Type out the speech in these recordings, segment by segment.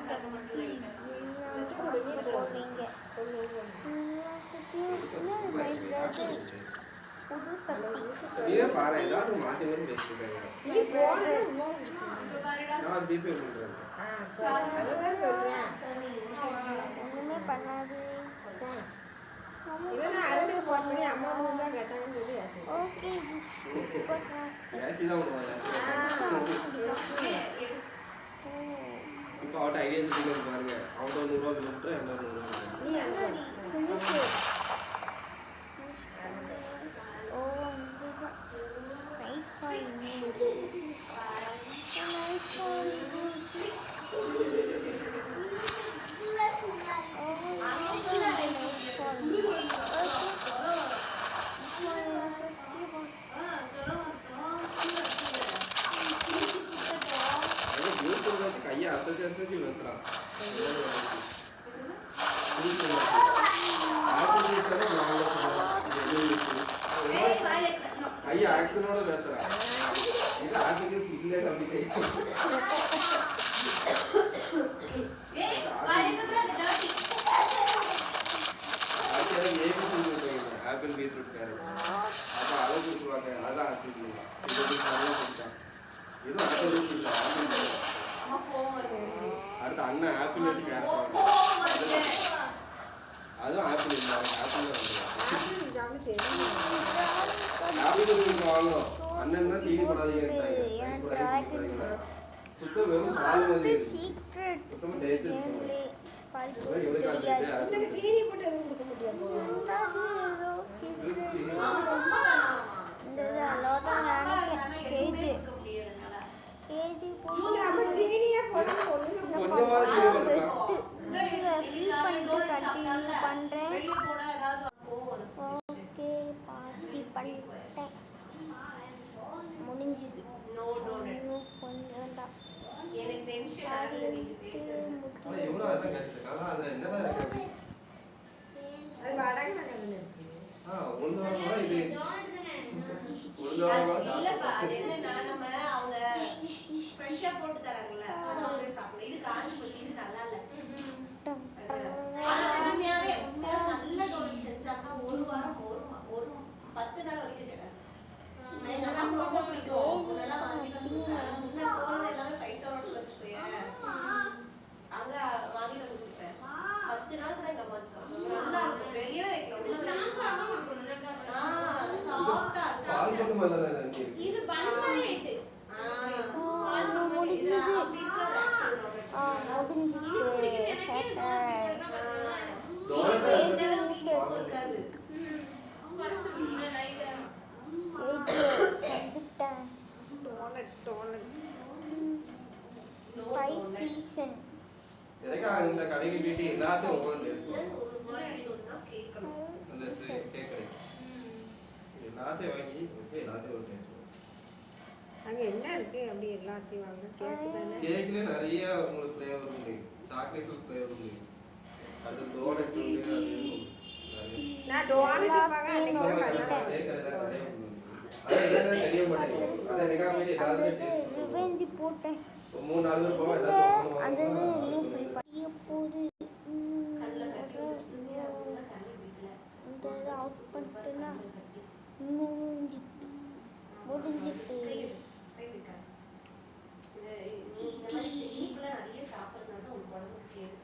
சக்தி போவீங்க புது சக்தி ஒண்ணுமே பண்ணாது. ஓகே இப்போ அவட்ட ஐடியா இருக்கு பாருங்க. அவட்ட 100 ரூபாய் விட்டுற என்ன 100 ரூபாய். ஓ நைட் ஃபால் கையை அசைச்சு வைக்கிறான். கையை ஆக்ஷனோட பேசுறான். இது ஆக்ஷன் இல்லை அப்படி ஆப்பிள் பீட்ரூட் கேரட் அப்போ அளவு கொடுத்துருவாங்க. அதான் ஆப்பிள் கொடுத்தான். இதுவும் ஆப்பிள் இல்லை. அடுத்த அண்ணன் ஆப்பிள் வச்சு கேரட் அதுவும் ஆப்பிள் இல்லை. ஆப்பிள் வாங்கணும். அண்ணன் தான் சீனி போடாதீங்க. சுத்தம் வெறும் பால் வந்து சுத்தமாக டேட் சீனி போட்டு எதுவும் கொடுக்க முடியாது. முடிஞ்சது. போட்டு தராங்கல்ல இது காஞ்சி போச்சு. இது நல்லா இல்ல. நல்ல டோரி செஞ்சாங்கன்னா ஒரு வாரம் ஒரு 10 நாள் வரைக்கும் கிடையாது. ரொம்ப பிடிக்கும். முன்னெல்லாம் வாங்கிட்டு போறது எல்லாமே 5 ஸ்டார் ஹோட்டல் வச்சுக்கோயேன். அங்க வாங்கிட்டு வந்து கொடுப்பேன். 10 நாள் கூட எங்க அம்மா சாப்பிடுவாங்க. நல்லா இருக்கும். வெளியே சாஃப்டா இருக்கும். இது பஞ்சாரி இது. இந்த கடைக்கு போயிட்டு எல்லாத்தையும் எல்லாத்தையும் வாங்கி எல்லாத்தையும் ஒரு டேஸ்ட். அங்க என்ன இருக்கு அப்படி எல்லாத்தையும் வாங்க. கேக்ல நிறைய உங்களுக்கு ஃப்ளேவர் உண்டு. சாக்லேட் ஃப்ளேவர் உண்டு. அது டோனட் உண்டு. நான் டோனட் பாக்க அன்னைக்கு தான் பண்ணேன். அது தெரிய மாட்டேங்குது. அத நிகா போய் எல்லாத்தையும் டேஸ்ட் ரிவெஞ்ச் போட்டேன். 3-4 பேர் போவா எல்லாத்தையும் அது இன்னும் ஃபுல் பண்ணி போகுது. கல்ல கட்டி வச்சிருந்தா தண்ணி பிடிக்கல. இந்த அவுட் பண்ணிட்டேனா முடிஞ்சிட்டு நீ இந்த மாதிரி செடிக்குள்ள நிறைய சாப்பிடுறதுனால தான் உங்க உடம்புக்கு கேடு.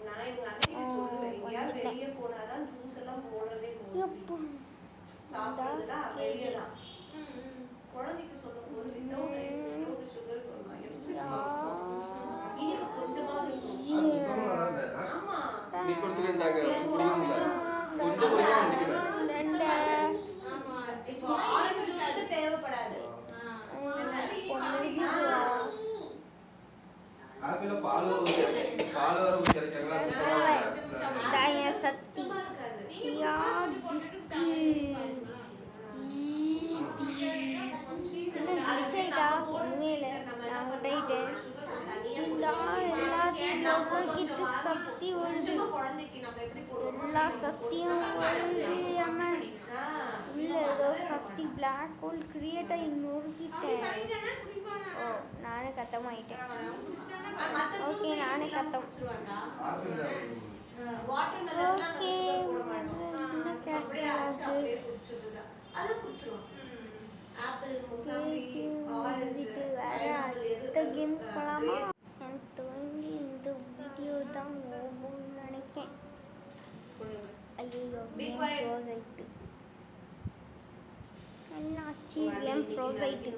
நான் எங்க அன்னைக்கு சொல்லுவேன், எங்கேயாவது வெளியே போனாதான் ஜூஸ் எல்லாம் போடுறதே சாப்பிடுறதுல வெளியே தான். குழந்தைக்கு சொல்லும் போது வித்தவுட் ரைஸ் வித்தவுட் சுகர் சொன்னாங்க. இனிப்பு கொஞ்சமாவது இருக்கும். ஆமா நீ கொடுத்துட்டாங்க புரியல. கொஞ்சம் குடிக்காம முடிக்கல. ஆமா இப்போ ஆரஞ்சு ஜூஸ் தேவைப்படாது. ஆப்பிள பால் வர ஊத்திருக்காங்களா சுத்தமா தாய சக்தி யா சக்தி பிளாக் ஹோல் கிரியேட்டர் நொறுக்கிட்டேன். ஓ நானே கத்தமாயிட்டேன். ஓகே நானே கத்தம். ஓகே என்ன கேட்கலாம் வந்துட்டு வேற அடுத்த கேம் போகலாமா? எனக்கு தோண்டி இந்த வீடியோ தான் ஓடும்னு நினைக்கேன். ஐயோ கேம் க்ளோஸ் ஆயிட்டு. என்னாச்சு கேம் க்ளோஸ் ஆயிட்டு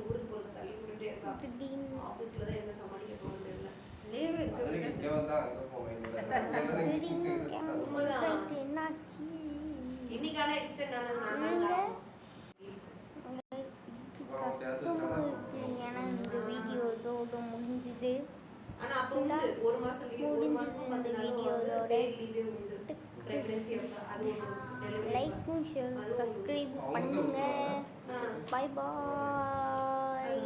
திடீர்னு திடீர்னு கேம் க்ளோஸ் ஆயிட்டு. என்னாச்சு கஷ்டமா இருக்கு. ஏன்னா இந்த வீடியோ இதோட முடிஞ்சுது. முடிஞ்சது இந்த வீடியோவோட. லைக்கும் ஷேர் சப்ஸ்கிரைப் பண்ணுங்க. பாய் பாய்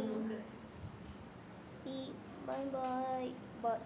பாய் பாய் பாய்.